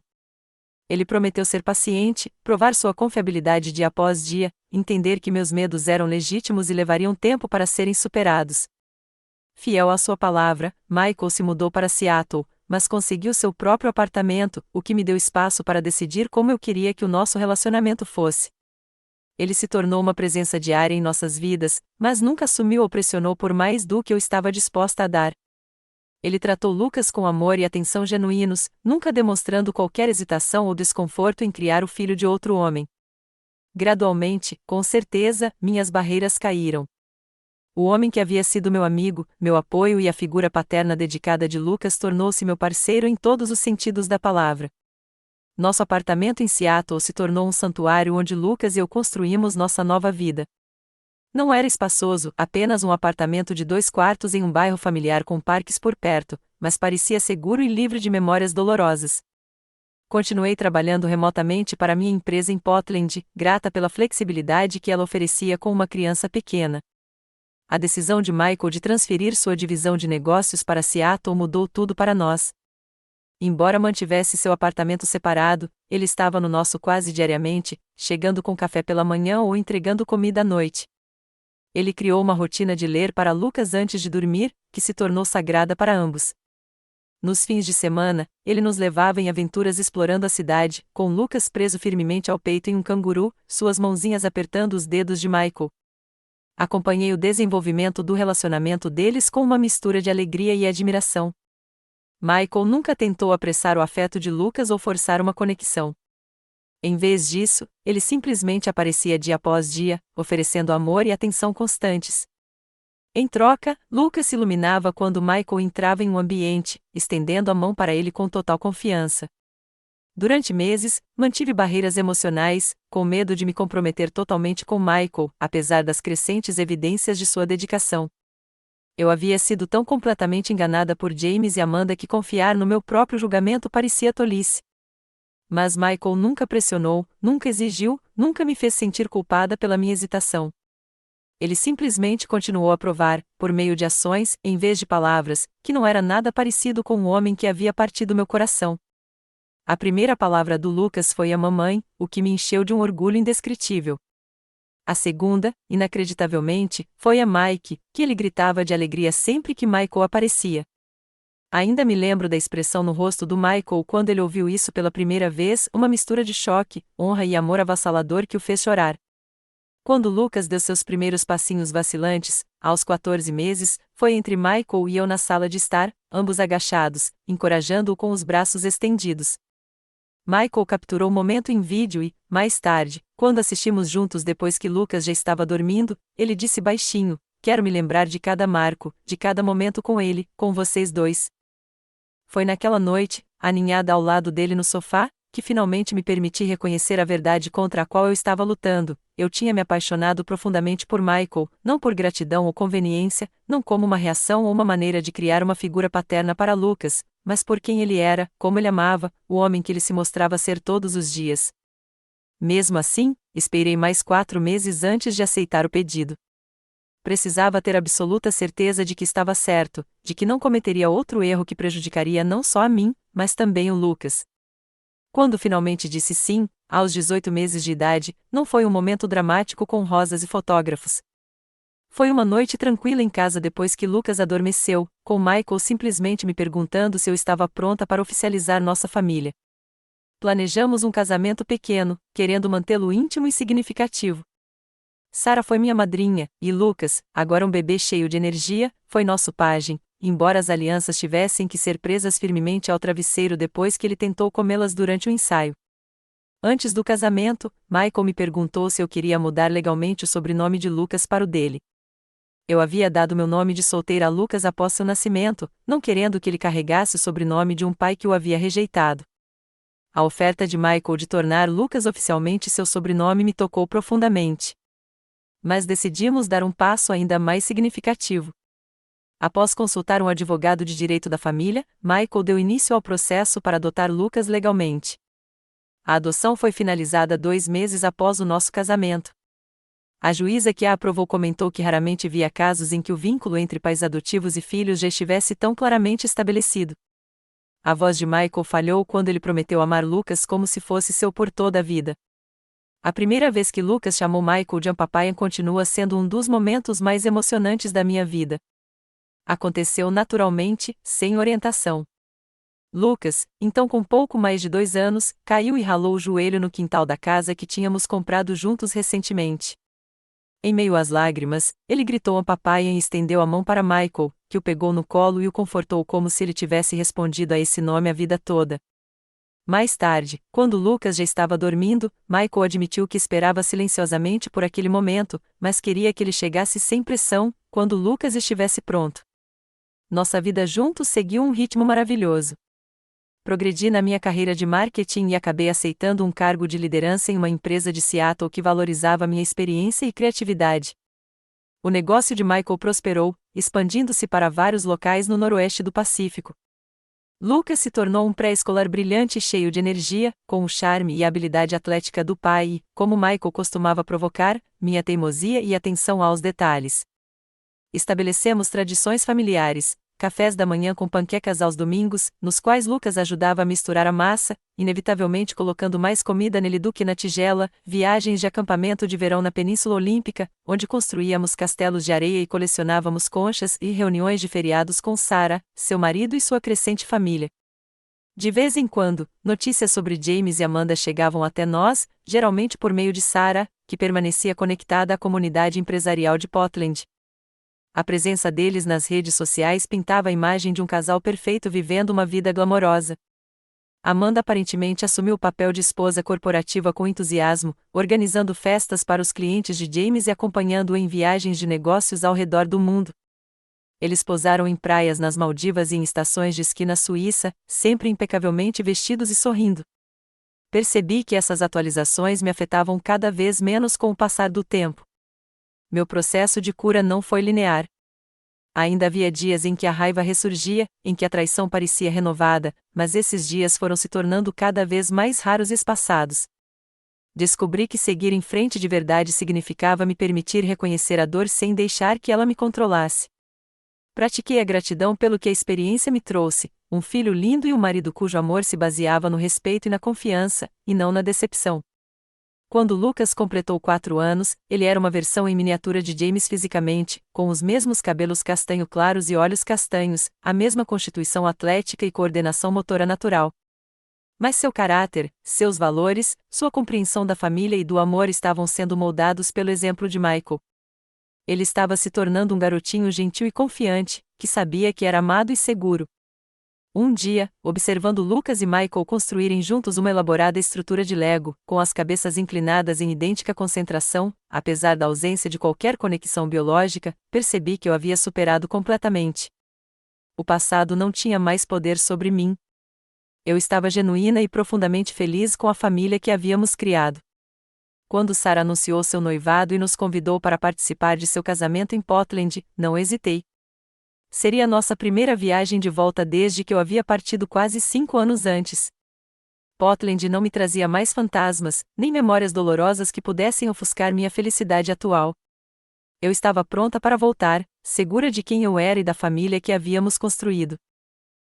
[SPEAKER 1] Ele prometeu ser paciente, provar sua confiabilidade dia após dia, entender que meus medos eram legítimos e levariam tempo para serem superados. Fiel à sua palavra, Michael se mudou para Seattle, mas conseguiu seu próprio apartamento, o que me deu espaço para decidir como eu queria que o nosso relacionamento fosse. Ele se tornou uma presença diária em nossas vidas, mas nunca assumiu ou pressionou por mais do que eu estava disposta a dar. Ele tratou Lucas com amor e atenção genuínos, nunca demonstrando qualquer hesitação ou desconforto em criar o filho de outro homem. Gradualmente, com certeza, minhas barreiras caíram. O homem que havia sido meu amigo, meu apoio e a figura paterna dedicada de Lucas tornou-se meu parceiro em todos os sentidos da palavra. Nosso apartamento em Seattle se tornou um santuário onde Lucas e eu construímos nossa nova vida. Não era espaçoso, apenas um apartamento de 2 quartos em um bairro familiar com parques por perto, mas parecia seguro e livre de memórias dolorosas. Continuei trabalhando remotamente para minha empresa em Portland, grata pela flexibilidade que ela oferecia com uma criança pequena. A decisão de Michael de transferir sua divisão de negócios para Seattle mudou tudo para nós. Embora mantivesse seu apartamento separado, ele estava no nosso quase diariamente, chegando com café pela manhã ou entregando comida à noite. Ele criou uma rotina de ler para Lucas antes de dormir, que se tornou sagrada para ambos. Nos fins de semana, ele nos levava em aventuras explorando a cidade, com Lucas preso firmemente ao peito em um canguru, suas mãozinhas apertando os dedos de Michael. Acompanhei o desenvolvimento do relacionamento deles com uma mistura de alegria e admiração. Michael nunca tentou apressar o afeto de Lucas ou forçar uma conexão. Em vez disso, ele simplesmente aparecia dia após dia, oferecendo amor e atenção constantes. Em troca, Lucas se iluminava quando Michael entrava em um ambiente, estendendo a mão para ele com total confiança. Durante meses, mantive barreiras emocionais, com medo de me comprometer totalmente com Michael, apesar das crescentes evidências de sua dedicação. Eu havia sido tão completamente enganada por James e Amanda que confiar no meu próprio julgamento parecia tolice. Mas Michael nunca pressionou, nunca exigiu, nunca me fez sentir culpada pela minha hesitação. Ele simplesmente continuou a provar, por meio de ações, em vez de palavras, que não era nada parecido com o homem que havia partido meu coração. A primeira palavra do Lucas foi a mamãe, o que me encheu de um orgulho indescritível. A segunda, inacreditavelmente, foi a Mike, que ele gritava de alegria sempre que Michael aparecia. Ainda me lembro da expressão no rosto do Michael quando ele ouviu isso pela primeira vez, uma mistura de choque, honra e amor avassalador que o fez chorar. Quando Lucas deu seus primeiros passinhos vacilantes, aos 14 meses, foi entre Michael e eu na sala de estar, ambos agachados, encorajando-o com os braços estendidos. Michael capturou o momento em vídeo e, mais tarde, quando assistimos juntos depois que Lucas já estava dormindo, ele disse baixinho: "Quero me lembrar de cada marco, de cada momento com ele, com vocês dois." Foi naquela noite, aninhada ao lado dele no sofá, que finalmente me permiti reconhecer a verdade contra a qual eu estava lutando. Eu tinha me apaixonado profundamente por Michael, não por gratidão ou conveniência, não como uma reação ou uma maneira de criar uma figura paterna para Lucas, mas por quem ele era, como ele amava, o homem que ele se mostrava ser todos os dias. Mesmo assim, esperei mais 4 meses antes de aceitar o pedido. Precisava ter absoluta certeza de que estava certo, de que não cometeria outro erro que prejudicaria não só a mim, mas também o Lucas. Quando finalmente disse sim, aos 18 meses de idade, não foi um momento dramático com rosas e fotógrafos. Foi uma noite tranquila em casa depois que Lucas adormeceu, com Michael simplesmente me perguntando se eu estava pronta para oficializar nossa família. Planejamos um casamento pequeno, querendo mantê-lo íntimo e significativo. Sarah foi minha madrinha, e Lucas, agora um bebê cheio de energia, foi nosso pajem, embora as alianças tivessem que ser presas firmemente ao travesseiro depois que ele tentou comê-las durante o ensaio. Antes do casamento, Michael me perguntou se eu queria mudar legalmente o sobrenome de Lucas para o dele. Eu havia dado meu nome de solteira a Lucas após seu nascimento, não querendo que ele carregasse o sobrenome de um pai que o havia rejeitado. A oferta de Michael de tornar Lucas oficialmente seu sobrenome me tocou profundamente. Mas decidimos dar um passo ainda mais significativo. Após consultar um advogado de direito da família, Michael deu início ao processo para adotar Lucas legalmente. A adoção foi finalizada 2 meses após o nosso casamento. A juíza que a aprovou comentou que raramente via casos em que o vínculo entre pais adotivos e filhos já estivesse tão claramente estabelecido. A voz de Michael falhou quando ele prometeu amar Lucas como se fosse seu por toda a vida. A primeira vez que Lucas chamou Michael de papai continua sendo um dos momentos mais emocionantes da minha vida. Aconteceu naturalmente, sem orientação. Lucas, então com pouco mais de 2 anos, caiu e ralou o joelho no quintal da casa que tínhamos comprado juntos recentemente. Em meio às lágrimas, ele gritou a papai e estendeu a mão para Michael, que o pegou no colo e o confortou como se ele tivesse respondido a esse nome a vida toda. Mais tarde, quando Lucas já estava dormindo, Michael admitiu que esperava silenciosamente por aquele momento, mas queria que ele chegasse sem pressão, quando Lucas estivesse pronto. Nossa vida juntos seguiu um ritmo maravilhoso. Progredi na minha carreira de marketing e acabei aceitando um cargo de liderança em uma empresa de Seattle que valorizava minha experiência e criatividade. O negócio de Michael prosperou, expandindo-se para vários locais no noroeste do Pacífico. Lucas se tornou um pré-escolar brilhante e cheio de energia, com o charme e a habilidade atlética do pai e, como Michael costumava provocar, minha teimosia e atenção aos detalhes. Estabelecemos tradições familiares, cafés da manhã com panquecas aos domingos, nos quais Lucas ajudava a misturar a massa, inevitavelmente colocando mais comida nele do que na tigela, viagens de acampamento de verão na Península Olímpica, onde construíamos castelos de areia e colecionávamos conchas, e reuniões de feriados com Sarah, seu marido e sua crescente família. De vez em quando, notícias sobre James e Amanda chegavam até nós, geralmente por meio de Sarah, que permanecia conectada à comunidade empresarial de Portland. A presença deles nas redes sociais pintava a imagem de um casal perfeito vivendo uma vida glamourosa. Amanda aparentemente assumiu o papel de esposa corporativa com entusiasmo, organizando festas para os clientes de James e acompanhando-o em viagens de negócios ao redor do mundo. Eles posaram em praias nas Maldivas e em estações de esqui na Suíça, sempre impecavelmente vestidos e sorrindo. Percebi que essas atualizações me afetavam cada vez menos com o passar do tempo. Meu processo de cura não foi linear. Ainda havia dias em que a raiva ressurgia, em que a traição parecia renovada, mas esses dias foram se tornando cada vez mais raros e espaçados. Descobri que seguir em frente de verdade significava me permitir reconhecer a dor sem deixar que ela me controlasse. Pratiquei a gratidão pelo que a experiência me trouxe, um filho lindo e um marido cujo amor se baseava no respeito e na confiança, e não na decepção. Quando Lucas completou 4 anos, ele era uma versão em miniatura de James fisicamente, com os mesmos cabelos castanho claros e olhos castanhos, a mesma constituição atlética e coordenação motora natural. Mas seu caráter, seus valores, sua compreensão da família e do amor estavam sendo moldados pelo exemplo de Michael. Ele estava se tornando um garotinho gentil e confiante, que sabia que era amado e seguro. Um dia, observando Lucas e Michael construírem juntos uma elaborada estrutura de Lego, com as cabeças inclinadas em idêntica concentração, apesar da ausência de qualquer conexão biológica, percebi que eu havia superado completamente. O passado não tinha mais poder sobre mim. Eu estava genuína e profundamente feliz com a família que havíamos criado. Quando Sarah anunciou seu noivado e nos convidou para participar de seu casamento em Portland, não hesitei. Seria nossa primeira viagem de volta desde que eu havia partido quase 5 anos antes. Portland não me trazia mais fantasmas, nem memórias dolorosas que pudessem ofuscar minha felicidade atual. Eu estava pronta para voltar, segura de quem eu era e da família que havíamos construído.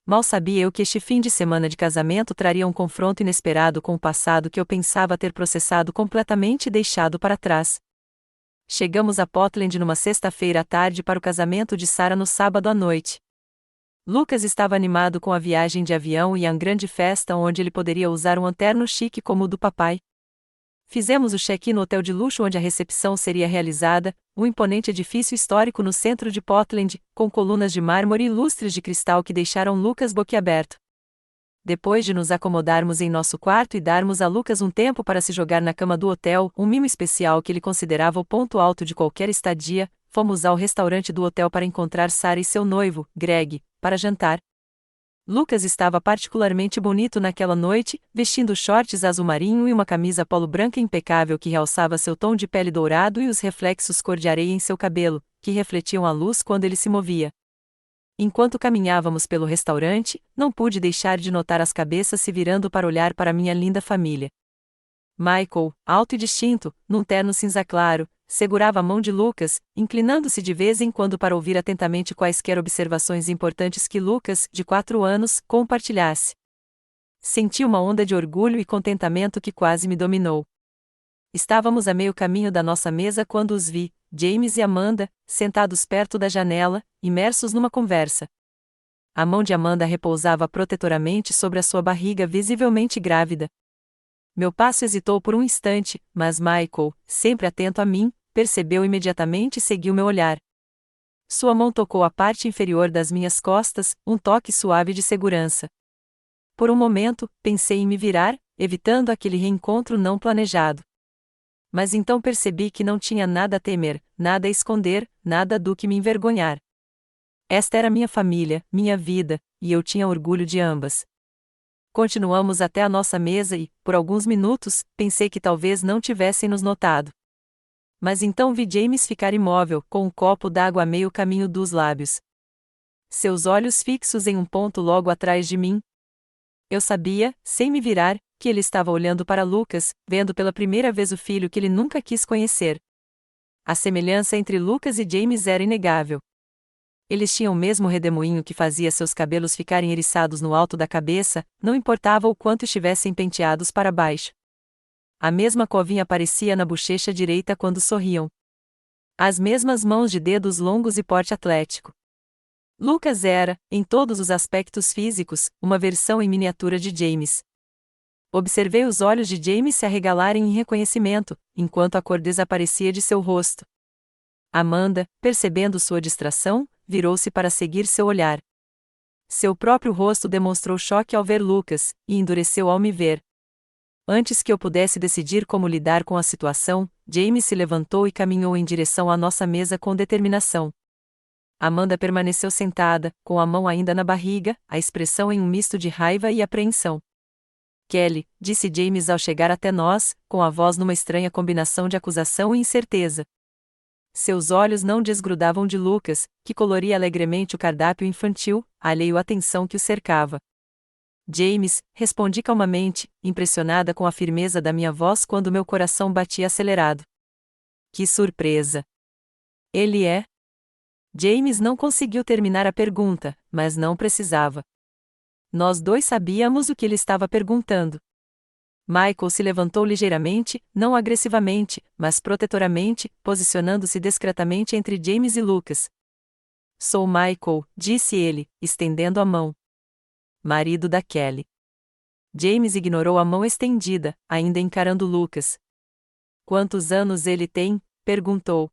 [SPEAKER 1] Mal sabia eu que este fim de semana de casamento traria um confronto inesperado com o passado que eu pensava ter processado completamente e deixado para trás. Chegamos a Portland numa sexta-feira à tarde para o casamento de Sarah no sábado à noite. Lucas estava animado com a viagem de avião e a grande festa onde ele poderia usar um terno chique como o do papai. Fizemos o check-in no hotel de luxo onde a recepção seria realizada, um imponente edifício histórico no centro de Portland, com colunas de mármore e lustres de cristal que deixaram Lucas boquiaberto. Depois de nos acomodarmos em nosso quarto e darmos a Lucas um tempo para se jogar na cama do hotel, um mimo especial que ele considerava o ponto alto de qualquer estadia, fomos ao restaurante do hotel para encontrar Sarah e seu noivo, Greg, para jantar. Lucas estava particularmente bonito naquela noite, vestindo shorts azul marinho e uma camisa polo branca impecável que realçava seu tom de pele dourado e os reflexos cor de areia em seu cabelo, que refletiam a luz quando ele se movia. Enquanto caminhávamos pelo restaurante, não pude deixar de notar as cabeças se virando para olhar para minha linda família. Michael, alto e distinto, num terno cinza claro, segurava a mão de Lucas, inclinando-se de vez em quando para ouvir atentamente quaisquer observações importantes que Lucas, de 4 anos, compartilhasse. Senti uma onda de orgulho e contentamento que quase me dominou. Estávamos a meio caminho da nossa mesa quando os vi, James e Amanda, sentados perto da janela, imersos numa conversa. A mão de Amanda repousava protetoramente sobre a sua barriga visivelmente grávida. Meu passo hesitou por um instante, mas Michael, sempre atento a mim, percebeu imediatamente e seguiu meu olhar. Sua mão tocou a parte inferior das minhas costas, um toque suave de segurança. Por um momento, pensei em me virar, evitando aquele reencontro não planejado. Mas então percebi que não tinha nada a temer, nada a esconder, nada do que me envergonhar. Esta era minha família, minha vida, e eu tinha orgulho de ambas. Continuamos até a nossa mesa e, por alguns minutos, pensei que talvez não tivessem nos notado. Mas então vi James ficar imóvel, com um copo d'água a meio caminho dos lábios. Seus olhos fixos em um ponto logo atrás de mim. Eu sabia, sem me virar, que ele estava olhando para Lucas, vendo pela primeira vez o filho que ele nunca quis conhecer. A semelhança entre Lucas e James era inegável. Eles tinham o mesmo redemoinho que fazia seus cabelos ficarem eriçados no alto da cabeça, não importava o quanto estivessem penteados para baixo. A mesma covinha aparecia na bochecha direita quando sorriam. As mesmas mãos de dedos longos e porte atlético. Lucas era, em todos os aspectos físicos, uma versão em miniatura de James. Observei os olhos de James se arregalarem em reconhecimento, enquanto a cor desaparecia de seu rosto. Amanda, percebendo sua distração, virou-se para seguir seu olhar. Seu próprio rosto demonstrou choque ao ver Lucas, e endureceu ao me ver. Antes que eu pudesse decidir como lidar com a situação, James se levantou e caminhou em direção à nossa mesa com determinação. Amanda permaneceu sentada, com a mão ainda na barriga, a expressão em um misto de raiva e apreensão. Kelly, disse James ao chegar até nós, com a voz numa estranha combinação de acusação e incerteza. Seus olhos não desgrudavam de Lucas, que coloria alegremente o cardápio infantil, alheio à tensão que o cercava. James, respondi calmamente, impressionada com a firmeza da minha voz quando meu coração batia acelerado. Que surpresa! Ele é? James não conseguiu terminar a pergunta, mas não precisava. Nós dois sabíamos o que ele estava perguntando. Michael se levantou ligeiramente, não agressivamente, mas protetoramente, posicionando-se discretamente entre James e Lucas. Sou Michael, disse ele, estendendo a mão. Marido da Kelly. James ignorou a mão estendida, ainda encarando Lucas. Quantos anos ele tem? Perguntou.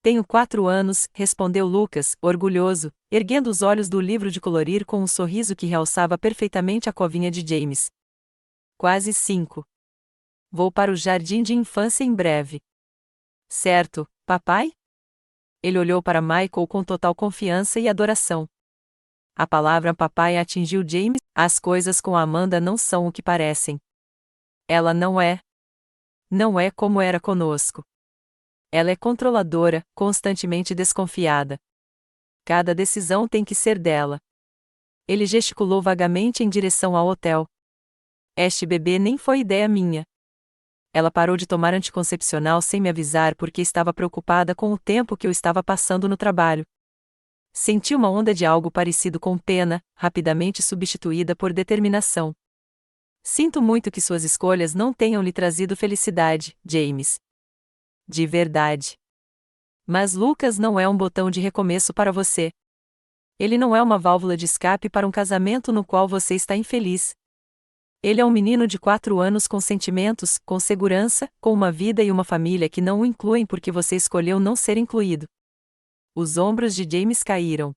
[SPEAKER 1] Tenho 4 anos, respondeu Lucas, orgulhoso, erguendo os olhos do livro de colorir com um sorriso que realçava perfeitamente a covinha de James. Quase 5. Vou para o jardim de infância em breve. Certo, papai? Ele olhou para Michael com total confiança e adoração. A palavra papai atingiu James. As coisas com Amanda não são o que parecem. Ela não é. Não é como era conosco. Ela é controladora, constantemente desconfiada. Cada decisão tem que ser dela. Ele gesticulou vagamente em direção ao hotel. Este bebê nem foi ideia minha. Ela parou de tomar anticoncepcional sem me avisar porque estava preocupada com o tempo que eu estava passando no trabalho. Senti uma onda de algo parecido com pena, rapidamente substituída por determinação. Sinto muito que suas escolhas não tenham lhe trazido felicidade, James. De verdade. Mas Lucas não é um botão de recomeço para você. Ele não é uma válvula de escape para um casamento no qual você está infeliz. Ele é um menino de 4 anos com sentimentos, com segurança, com uma vida e uma família que não o incluem porque você escolheu não ser incluído. Os ombros de James caíram.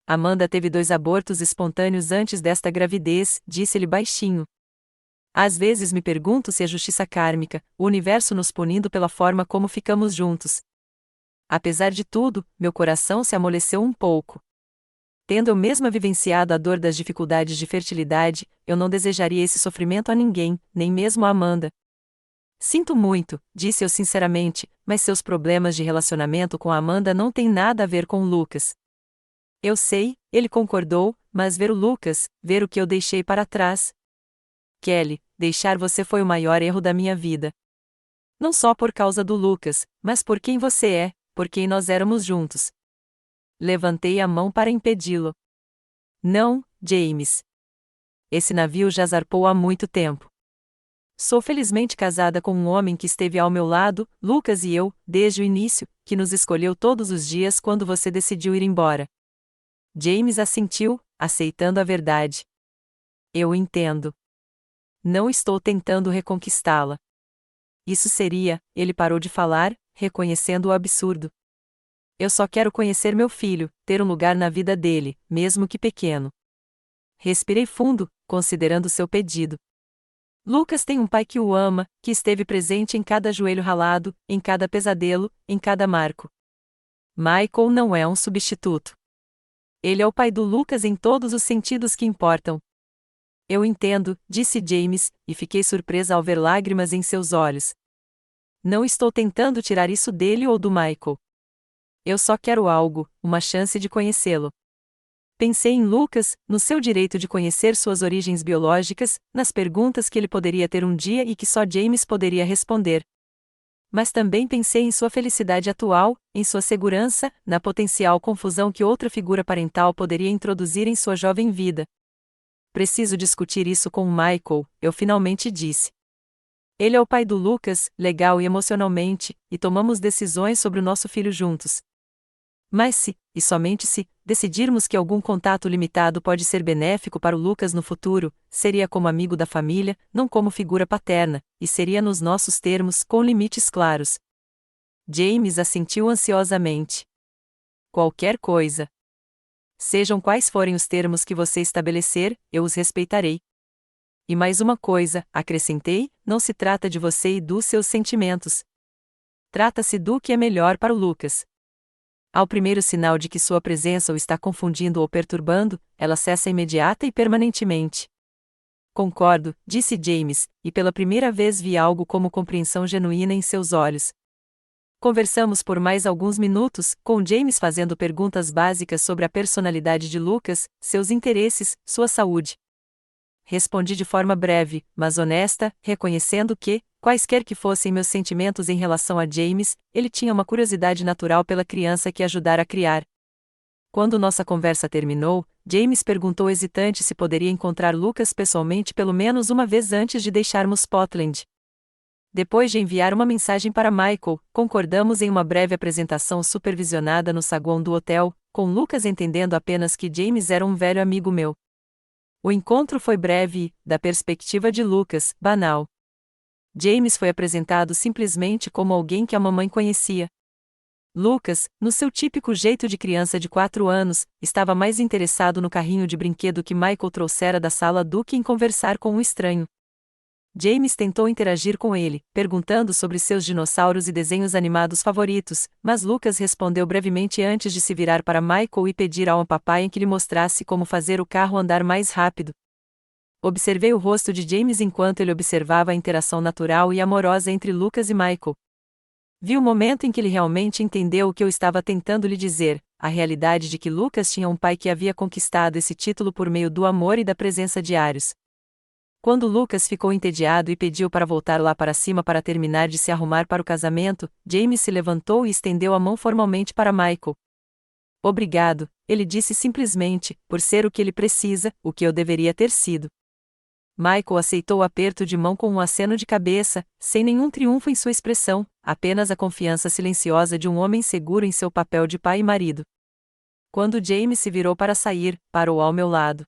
[SPEAKER 1] Amanda teve 2 abortos espontâneos antes desta gravidez, disse-ele baixinho. Às vezes me pergunto se é justiça kármica, o universo nos punindo pela forma como ficamos juntos. Apesar de tudo, meu coração se amoleceu um pouco. Tendo eu mesma vivenciado a dor das dificuldades de fertilidade, eu não desejaria esse sofrimento a ninguém, nem mesmo a Amanda. Sinto muito, disse eu sinceramente, mas seus problemas de relacionamento com a Amanda não têm nada a ver com o Lucas. Eu sei, ele concordou, mas ver o Lucas, ver o que eu deixei para trás. Kelly, deixar você foi o maior erro da minha vida. Não só por causa do Lucas, mas por quem você é, por quem nós éramos juntos. Levantei a mão para impedi-lo. Não, James. Esse navio já zarpou há muito tempo. Sou felizmente casada com um homem que esteve ao meu lado, Lucas e eu, desde o início, que nos escolheu todos os dias quando você decidiu ir embora. James assentiu, aceitando a verdade. Eu entendo. Não estou tentando reconquistá-la. Isso seria, ele parou de falar, reconhecendo o absurdo. Eu só quero conhecer meu filho, ter um lugar na vida dele, mesmo que pequeno. Respirei fundo, considerando seu pedido. Lucas tem um pai que o ama, que esteve presente em cada joelho ralado, em cada pesadelo, em cada marco. Michael não é um substituto. Ele é o pai do Lucas em todos os sentidos que importam. Eu entendo, disse James, e fiquei surpresa ao ver lágrimas em seus olhos. Não estou tentando tirar isso dele ou do Michael. Eu só quero algo, uma chance de conhecê-lo. Pensei em Lucas, no seu direito de conhecer suas origens biológicas, nas perguntas que ele poderia ter um dia e que só James poderia responder. Mas também pensei em sua felicidade atual, em sua segurança, na potencial confusão que outra figura parental poderia introduzir em sua jovem vida. Preciso discutir isso com o Michael, eu finalmente disse. Ele é o pai do Lucas, legal e emocionalmente, e tomamos decisões sobre o nosso filho juntos. Mas se, e somente se, decidirmos que algum contato limitado pode ser benéfico para o Lucas no futuro, seria como amigo da família, não como figura paterna, e seria nos nossos termos, com limites claros. James assentiu ansiosamente. Qualquer coisa. Sejam quais forem os termos que você estabelecer, eu os respeitarei. E mais uma coisa, acrescentei, não se trata de você e dos seus sentimentos. Trata-se do que é melhor para o Lucas. Ao primeiro sinal de que sua presença o está confundindo ou perturbando, ela cessa imediata e permanentemente. Concordo, disse James, e pela primeira vez vi algo como compreensão genuína em seus olhos. Conversamos por mais alguns minutos, com James fazendo perguntas básicas sobre a personalidade de Lucas, seus interesses, sua saúde. Respondi de forma breve, mas honesta, reconhecendo que, quaisquer que fossem meus sentimentos em relação a James, ele tinha uma curiosidade natural pela criança que ajudara a criar. Quando nossa conversa terminou, James perguntou hesitante se poderia encontrar Lucas pessoalmente pelo menos uma vez antes de deixarmos Portland. Depois de enviar uma mensagem para Michael, concordamos em uma breve apresentação supervisionada no saguão do hotel, com Lucas entendendo apenas que James era um velho amigo meu. O encontro foi breve e, da perspectiva de Lucas, banal. James foi apresentado simplesmente como alguém que a mamãe conhecia. Lucas, no seu típico jeito de criança de 4 anos, estava mais interessado no carrinho de brinquedo que Michael trouxera da sala do que em conversar com um estranho. James tentou interagir com ele, perguntando sobre seus dinossauros e desenhos animados favoritos, mas Lucas respondeu brevemente antes de se virar para Michael e pedir ao papai que lhe mostrasse como fazer o carro andar mais rápido. Observei o rosto de James enquanto ele observava a interação natural e amorosa entre Lucas e Michael. Vi o momento em que ele realmente entendeu o que eu estava tentando lhe dizer, a realidade de que Lucas tinha um pai que havia conquistado esse título por meio do amor e da presença diários. Quando Lucas ficou entediado e pediu para voltar lá para cima para terminar de se arrumar para o casamento, James se levantou e estendeu a mão formalmente para Michael. Obrigado, ele disse simplesmente, por ser o que ele precisa, o que eu deveria ter sido. Michael aceitou o aperto de mão com um aceno de cabeça, sem nenhum triunfo em sua expressão, apenas a confiança silenciosa de um homem seguro em seu papel de pai e marido. Quando James se virou para sair, parou ao meu lado.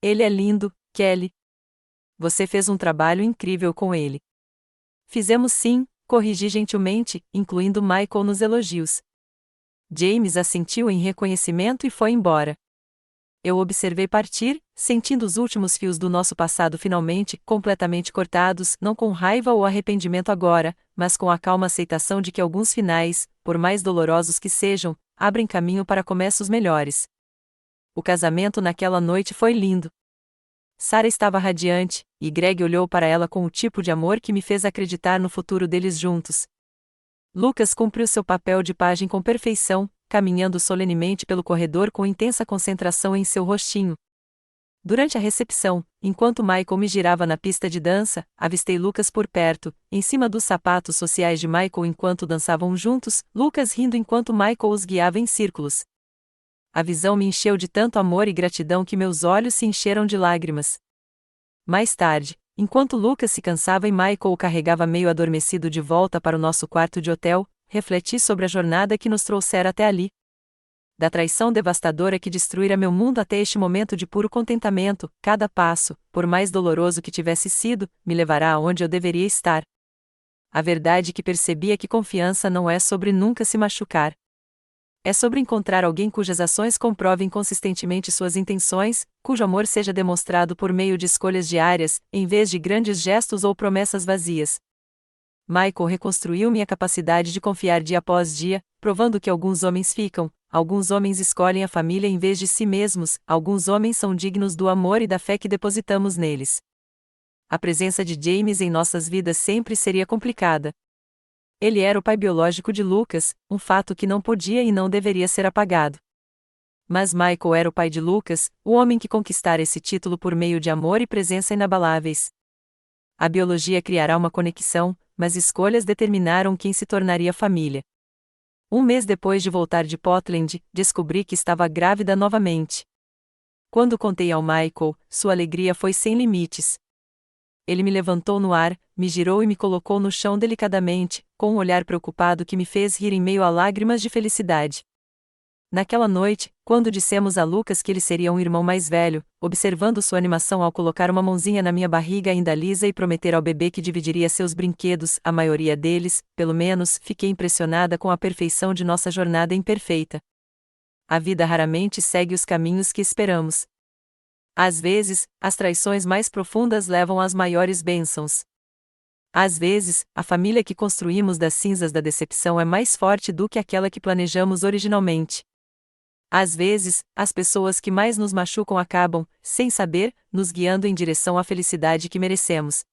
[SPEAKER 1] Ele é lindo, Kelly. Você fez um trabalho incrível com ele. Fizemos sim, corrigi gentilmente, incluindo Michael nos elogios. James assentiu em reconhecimento e foi embora. Eu observei partir, sentindo os últimos fios do nosso passado finalmente, completamente cortados, não com raiva ou arrependimento agora, mas com a calma aceitação de que alguns finais, por mais dolorosos que sejam, abrem caminho para começos melhores. O casamento naquela noite foi lindo. Sarah estava radiante, e Greg olhou para ela com o tipo de amor que me fez acreditar no futuro deles juntos. Lucas cumpriu seu papel de pajem com perfeição, caminhando solenemente pelo corredor com intensa concentração em seu rostinho. Durante a recepção, enquanto Michael me girava na pista de dança, avistei Lucas por perto, em cima dos sapatos sociais de Michael enquanto dançavam juntos, Lucas rindo enquanto Michael os guiava em círculos. A visão me encheu de tanto amor e gratidão que meus olhos se encheram de lágrimas. Mais tarde, enquanto Lucas se cansava e Michael o carregava meio adormecido de volta para o nosso quarto de hotel, refleti sobre a jornada que nos trouxera até ali. Da traição devastadora que destruíra meu mundo até este momento de puro contentamento, cada passo, por mais doloroso que tivesse sido, me levará aonde eu deveria estar. A verdade que percebi é que confiança não é sobre nunca se machucar. É sobre encontrar alguém cujas ações comprovem consistentemente suas intenções, cujo amor seja demonstrado por meio de escolhas diárias, em vez de grandes gestos ou promessas vazias. Michael reconstruiu minha capacidade de confiar dia após dia, provando que alguns homens ficam, alguns homens escolhem a família em vez de si mesmos, alguns homens são dignos do amor e da fé que depositamos neles. A presença de James em nossas vidas sempre seria complicada. Ele era o pai biológico de Lucas, um fato que não podia e não deveria ser apagado. Mas Michael era o pai de Lucas, o homem que conquistara esse título por meio de amor e presença inabaláveis. A biologia criará uma conexão, mas escolhas determinaram quem se tornaria família. Um mês depois de voltar de Portland, descobri que estava grávida novamente. Quando contei ao Michael, sua alegria foi sem limites. Ele me levantou no ar, me girou e me colocou no chão delicadamente, com um olhar preocupado que me fez rir em meio a lágrimas de felicidade. Naquela noite, quando dissemos a Lucas que ele seria um irmão mais velho, observando sua animação ao colocar uma mãozinha na minha barriga ainda lisa e prometer ao bebê que dividiria seus brinquedos, a maioria deles, pelo menos, fiquei impressionada com a perfeição de nossa jornada imperfeita. A vida raramente segue os caminhos que esperamos. Às vezes, as traições mais profundas levam às maiores bênçãos. Às vezes, a família que construímos das cinzas da decepção é mais forte do que aquela que planejamos originalmente. Às vezes, as pessoas que mais nos machucam acabam, sem saber, nos guiando em direção à felicidade que merecemos.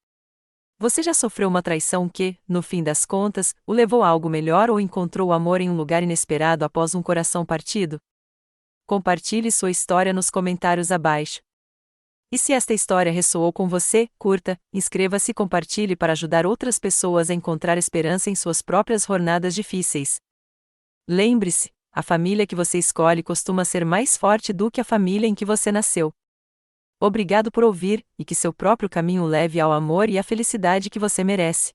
[SPEAKER 1] Você já sofreu uma traição que, no fim das contas, o levou a algo melhor ou encontrou o amor em um lugar inesperado após um coração partido? Compartilhe sua história nos comentários abaixo. E se esta história ressoou com você, curta, inscreva-se e compartilhe para ajudar outras pessoas a encontrar esperança em suas próprias jornadas difíceis. Lembre-se, a família que você escolhe costuma ser mais forte do que a família em que você nasceu. Obrigado por ouvir, e que seu próprio caminho leve ao amor e à felicidade que você merece.